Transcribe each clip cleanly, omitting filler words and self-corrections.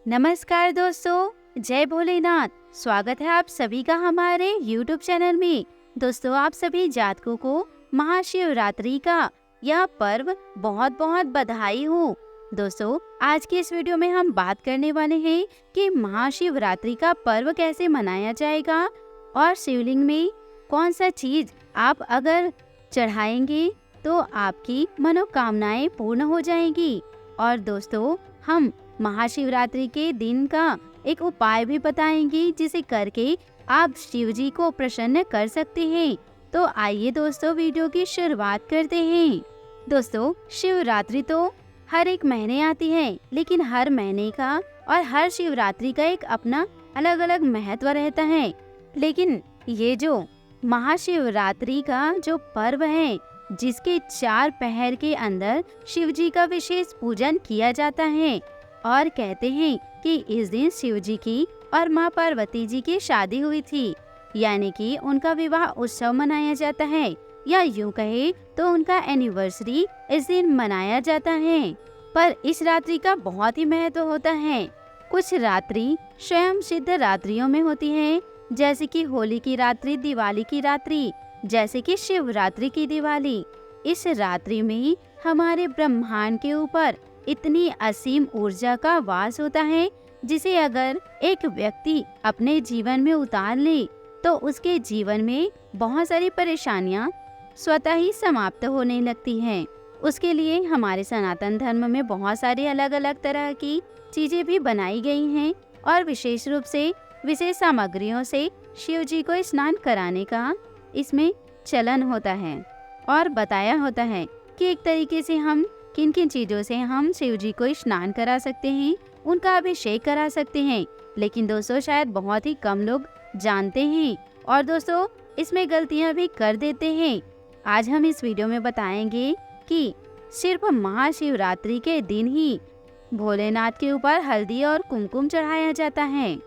नमस्कार दोस्तों, जय भोलेनाथ। स्वागत है आप सभी का हमारे YouTube चैनल में। दोस्तों, आप सभी जातकों को महाशिवरात्रि का यह पर्व बहुत बहुत बधाई हो। दोस्तों, आज की इस वीडियो में हम बात करने वाले हैं कि महाशिवरात्रि का पर्व कैसे मनाया जाएगा और शिवलिंग में कौन सा चीज आप अगर चढ़ाएंगे तो आपकी मनोकामनाएं पूर्ण हो जाएंगी। और दोस्तों, हम महाशिवरात्रि के दिन का एक उपाय भी बताएंगे जिसे करके आप शिव जी को प्रसन्न कर सकते हैं। तो आइए दोस्तों, वीडियो की शुरुआत करते हैं। दोस्तों, शिवरात्रि तो हर एक महीने आती है, लेकिन हर महीने का और हर शिवरात्रि का एक अपना अलग अलग महत्व रहता है। लेकिन ये जो महाशिवरात्रि का जो पर्व है, जिसके 4 पहर के अंदर शिव जी का विशेष पूजन किया जाता है और कहते हैं कि इस दिन शिव जी की और माँ पार्वती जी की शादी हुई थी, यानी कि उनका विवाह उत्सव मनाया जाता है, या यूं कहे तो उनका एनिवर्सरी इस दिन मनाया जाता है। पर इस रात्रि का बहुत ही महत्व होता है। कुछ रात्रि स्वयं सिद्ध रात्रियों में होती है, जैसे कि होली की रात्रि, दिवाली की रात्रि, जैसे कि शिवरात्रि की दिवाली। इस रात्रि में हमारे ब्रह्मांड के ऊपर इतनी असीम ऊर्जा का वास होता है, जिसे अगर एक व्यक्ति अपने जीवन में उतार ले तो उसके जीवन में बहुत सारी परेशानियां स्वतः ही समाप्त होने लगती हैं। उसके लिए हमारे सनातन धर्म में बहुत सारी अलग अलग तरह की चीजें भी बनाई गई हैं और विशेष रूप से विशेष सामग्रियों से शिव जी को स्नान कराने का इसमें चलन होता है और बताया होता है कि एक तरीके से हम किन किन चीजों से हम शिव जी को स्नान करा सकते हैं, उनका अभिषेक करा सकते हैं। लेकिन दोस्तों, शायद बहुत ही कम लोग जानते हैं और दोस्तों इसमें गलतियां भी कर देते हैं। आज हम इस वीडियो में बताएंगे कि सिर्फ महाशिवरात्रि के दिन ही भोलेनाथ के ऊपर हल्दी और कुमकुम चढ़ाया जाता है।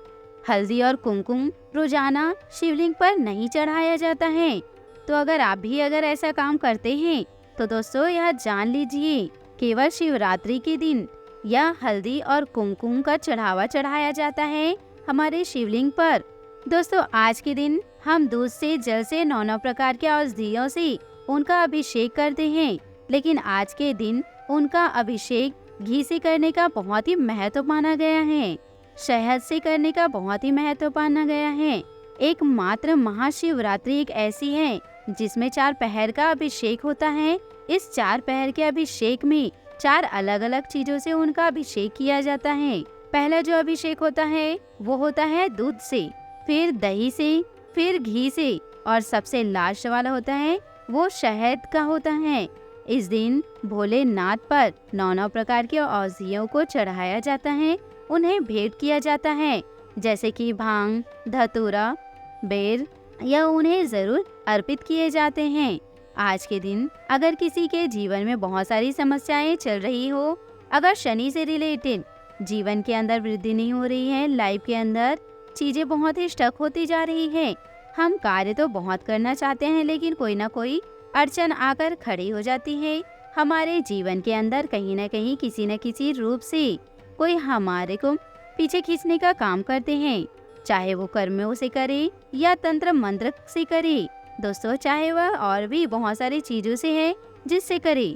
हल्दी और कुमकुम रोजाना शिवलिंग पर नहीं चढ़ाया जाता है। तो अगर आप भी ऐसा काम करते हैं तो दोस्तों यह जान लीजिए, केवल शिवरात्रि के दिन यह हल्दी और कुमकुम का चढ़ावा चढ़ाया जाता है हमारे शिवलिंग पर। दोस्तों, आज के दिन हम दूध से, जल से, 9 प्रकार के औषधियों से उनका अभिषेक करते हैं। लेकिन आज के दिन उनका अभिषेक घी से करने का बहुत ही महत्व माना गया है, शहद से करने का बहुत ही महत्व माना गया है। एकमात्र महाशिवरात्रि एक ऐसी है जिसमें 4 पहर का अभिषेक होता है। इस 4 पहर के अभिषेक में 4 अलग अलग चीजों से उनका अभिषेक किया जाता है। पहला जो अभिषेक होता है वो होता है दूध से, फिर दही से, फिर घी से, और सबसे लास्ट वाला होता है वो शहद का होता है। इस दिन भोलेनाथ पर 9 प्रकार के औषधियों को चढ़ाया जाता है, उन्हें भेंट किया जाता है, जैसे कि भांग, धतूरा, बेर, या उन्हें जरूर अर्पित किए जाते हैं। आज के दिन अगर किसी के जीवन में बहुत सारी समस्याएं चल रही हो, अगर शनि से रिलेटेड जीवन के अंदर वृद्धि नहीं हो रही है, लाइफ के अंदर चीजें बहुत ही स्टक होती जा रही है, हम कार्य तो बहुत करना चाहते हैं लेकिन कोई ना कोई अड़चन आकर खड़ी हो जाती है। हमारे जीवन के अंदर कहीं ना कहीं किसी न किसी रूप से कोई हमारे को पीछे खींचने का काम करते हैं, चाहे वो कर्मों से करे या तंत्र मंत्र से करे। दोस्तों, चाहे वह और भी बहुत सारी चीजों से है जिससे करे।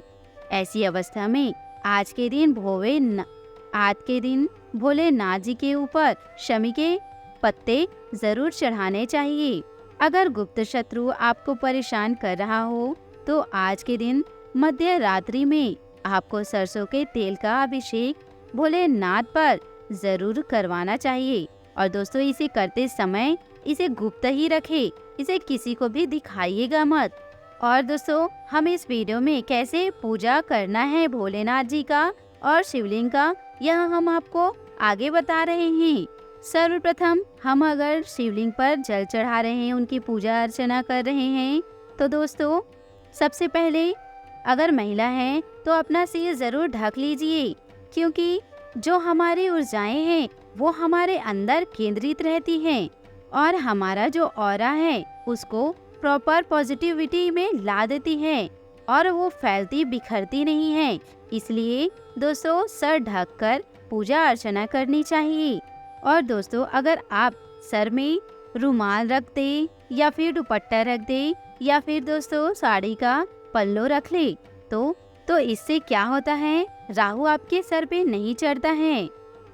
ऐसी अवस्था में आज के दिन भोलेनाथ जी के ऊपर शमी के पत्ते जरूर चढ़ाने चाहिए। अगर गुप्त शत्रु आपको परेशान कर रहा हो तो आज के दिन मध्य रात्रि में आपको सरसों के तेल का अभिषेक भोलेनाथ पर जरूर करवाना चाहिए। और दोस्तों, इसे करते समय इसे गुप्त ही रखें, इसे किसी को भी दिखाइएगा मत। और दोस्तों, हम इस वीडियो में कैसे पूजा करना है भोलेनाथ जी का और शिवलिंग का, यह हम आपको आगे बता रहे हैं। सर्वप्रथम हम अगर शिवलिंग पर जल चढ़ा रहे हैं, उनकी पूजा अर्चना कर रहे हैं, तो दोस्तों सबसे पहले अगर महिला है तो अपना सिर जरूर ढक लीजिए, क्योंकि जो हमारी ऊर्जाएं हैं वो हमारे अंदर केंद्रित रहती हैं और हमारा जो ऑरा है उसको प्रॉपर पॉजिटिविटी में ला देती है और वो फैलती बिखरती नहीं है। इसलिए दोस्तों, सर ढककर पूजा अर्चना करनी चाहिए। और दोस्तों, अगर आप सर में रुमाल रख दे या फिर दुपट्टा रख दे या फिर दोस्तों साड़ी का पल्लू रख ले तो इससे क्या होता है, राहु आपके सर पे नहीं चढ़ता है।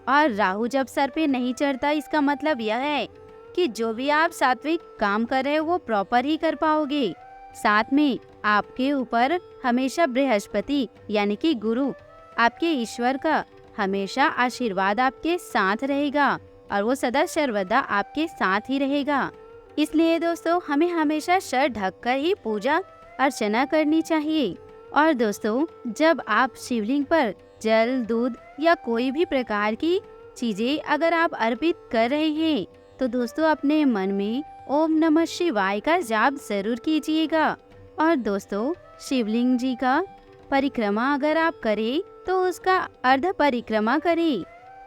और राहु जब सर पे नहीं चढ़ता, इसका मतलब यह है कि जो भी आप सात्विक काम कर रहे हो वो प्रॉपर ही कर पाओगे। साथ में आपके ऊपर हमेशा बृहस्पति यानी कि गुरु, आपके ईश्वर का हमेशा आशीर्वाद आपके साथ रहेगा और वो सदा सर्वदा आपके साथ ही रहेगा। इसलिए दोस्तों, हमें हमेशा सर ढककर ही पूजा अर्चना करनी चाहिए। और दोस्तों, जब आप शिवलिंग पर जल, दूध या कोई भी प्रकार की चीजें अगर आप अर्पित कर रहे हैं तो दोस्तों अपने मन में ओम नमः शिवाय का जाप जरूर कीजिएगा। और दोस्तों, शिवलिंग जी का परिक्रमा अगर आप करें तो उसका अर्ध परिक्रमा करें,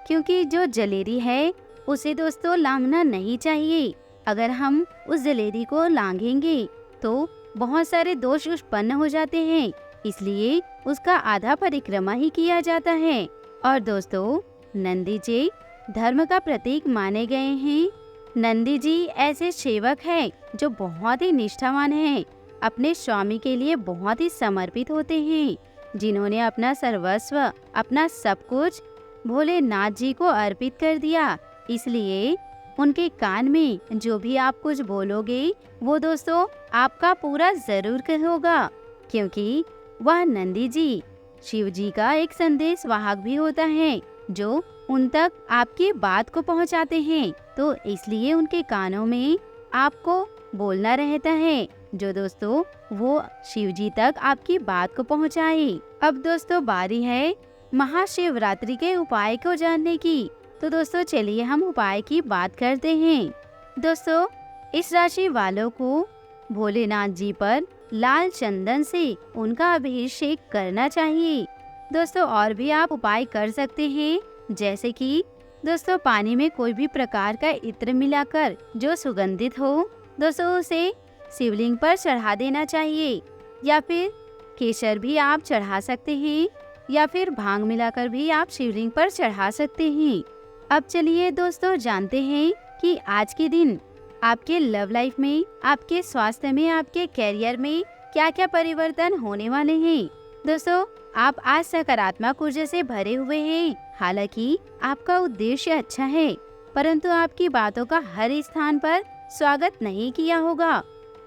क्योंकि जो जलेरी है उसे दोस्तों लांघना नहीं चाहिए। अगर हम उस जलेरी को लांघेंगे तो बहुत सारे दोष उत्पन्न हो जाते हैं, इसलिए उसका आधा परिक्रमा ही किया जाता है। और दोस्तों, नंदी जी धर्म का प्रतीक माने गए हैं। नंदी जी ऐसे सेवक हैं जो बहुत ही निष्ठावान हैं, अपने स्वामी के लिए बहुत ही समर्पित होते हैं, जिन्होंने अपना सर्वस्व, अपना सब कुछ भोलेनाथ जी को अर्पित कर दिया। इसलिए उनके कान में जो भी आप कुछ बोलोगे वो दोस्तों आपका पूरा जरूर होगा, क्योंकि वह नंदी जी शिव जी का एक संदेश वाहक भी होता है जो उन तक आपकी बात को पहुंचाते हैं। तो इसलिए उनके कानों में आपको बोलना रहता है, जो दोस्तों वो शिव जी तक आपकी बात को पहुंचाए। अब दोस्तों बारी है महाशिवरात्रि के उपाय को जानने की। तो दोस्तों चलिए हम उपाय की बात करते हैं। दोस्तों, इस राशि वालों को भोलेनाथ जी पर लाल चंदन से उनका अभिषेक करना चाहिए। दोस्तों और भी आप उपाय कर सकते हैं, जैसे कि दोस्तों पानी में कोई भी प्रकार का इत्र मिलाकर जो सुगंधित हो दोस्तों उसे शिवलिंग पर चढ़ा देना चाहिए, या फिर केसर भी आप चढ़ा सकते हैं, या फिर भांग मिलाकर भी आप शिवलिंग पर चढ़ा सकते हैं। अब चलिए दोस्तों जानते हैं कि आज के दिन आपके लव लाइफ में, आपके स्वास्थ्य में, आपके कैरियर में क्या क्या परिवर्तन होने वाले हैं। दोस्तों, आप आज सकारात्मक ऊर्जा से भरे हुए हैं। हालांकि आपका उद्देश्य अच्छा है, परंतु आपकी बातों का हर स्थान पर स्वागत नहीं किया होगा।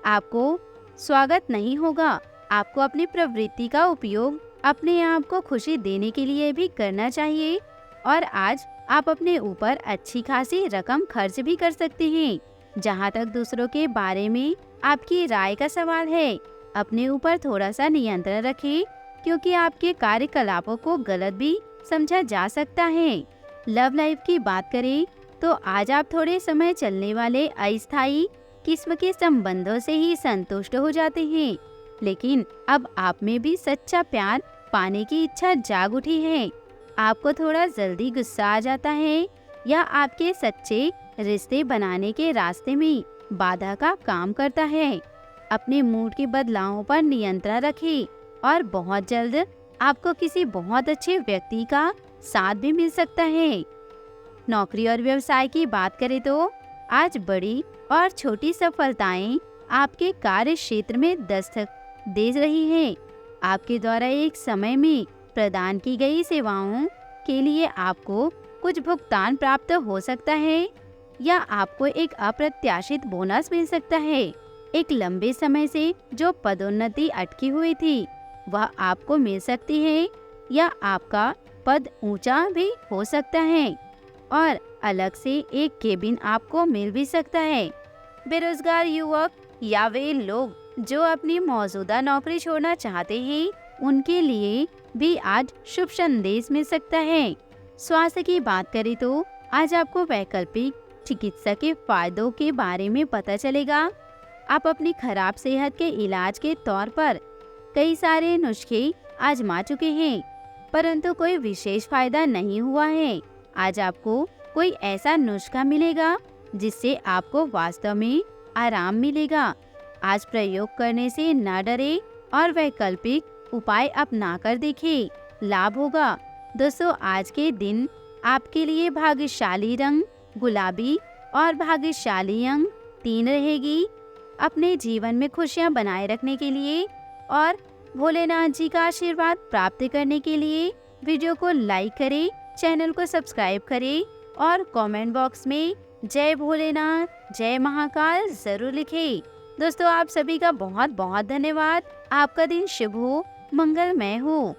आपको स्वागत नहीं होगा। आपको अपनी प्रवृत्ति का उपयोग अपने आप को खुशी देने के लिए भी करना चाहिए। और आज आप अपने ऊपर अच्छी खासी रकम खर्च भी कर सकते हैं। जहां तक दूसरों के बारे में आपकी राय का सवाल है, अपने ऊपर थोड़ा सा नियंत्रण रखें, क्योंकि आपके कार्यकलापों को गलत भी समझा जा सकता है। लव लाइफ की बात करें तो आज आप थोड़े समय चलने वाले अस्थायी किस्म के संबंधों से ही संतुष्ट हो जाते हैं, लेकिन अब आप में भी सच्चा प्यार पाने की इच्छा जाग उठी है। आपको थोड़ा जल्दी गुस्सा आ जाता है या आपके सच्चे रिश्ते बनाने के रास्ते में बाधा का काम करता है। अपने मूड के बदलावों पर नियंत्रण रखें और बहुत जल्द आपको किसी बहुत अच्छे व्यक्ति का साथ भी मिल सकता है। नौकरी और व्यवसाय की बात करें तो आज बड़ी और छोटी सफलताएं आपके कार्य क्षेत्र में दस्तक दे रही हैं। आपके द्वारा एक समय में प्रदान की गई सेवाओं के लिए आपको कुछ भुगतान प्राप्त हो सकता है, या आपको एक अप्रत्याशित बोनस मिल सकता है। एक लंबे समय से जो पदोन्नति अटकी हुई थी वह आपको मिल सकती है, या आपका पद ऊंचा भी हो सकता है और अलग से एक केबिन आपको मिल भी सकता है। बेरोजगार युवक या वे लोग जो अपनी मौजूदा नौकरी छोड़ना चाहते हैं, उनके लिए भी आज शुभ संदेश मिल सकता है। स्वास्थ्य की बात करें तो आज आपको वैकल्पिक चिकित्सा के फायदों के बारे में पता चलेगा। आप अपनी खराब सेहत के इलाज के तौर पर कई सारे नुस्खे आजमा चुके हैं, परंतु कोई विशेष फायदा नहीं हुआ है। आज आपको कोई ऐसा नुस्खा मिलेगा जिससे आपको वास्तव में आराम मिलेगा। आज प्रयोग करने से न डरे और वैकल्पिक उपाय अपनाकर देखें, लाभ होगा। दोस्तों आज के दिन आपके लिए भाग्यशाली रंग गुलाबी और भाग्यशाली अंक 3 रहेगी। अपने जीवन में खुशियां बनाए रखने के लिए और भोलेनाथ जी का आशीर्वाद प्राप्त करने के लिए वीडियो को लाइक करें, चैनल को सब्सक्राइब करें और कमेंट बॉक्स में जय भोलेनाथ, जय महाकाल जरूर लिखें। दोस्तों, आप सभी का बहुत बहुत धन्यवाद। आपका दिन शुभ हो, मंगलमय हो।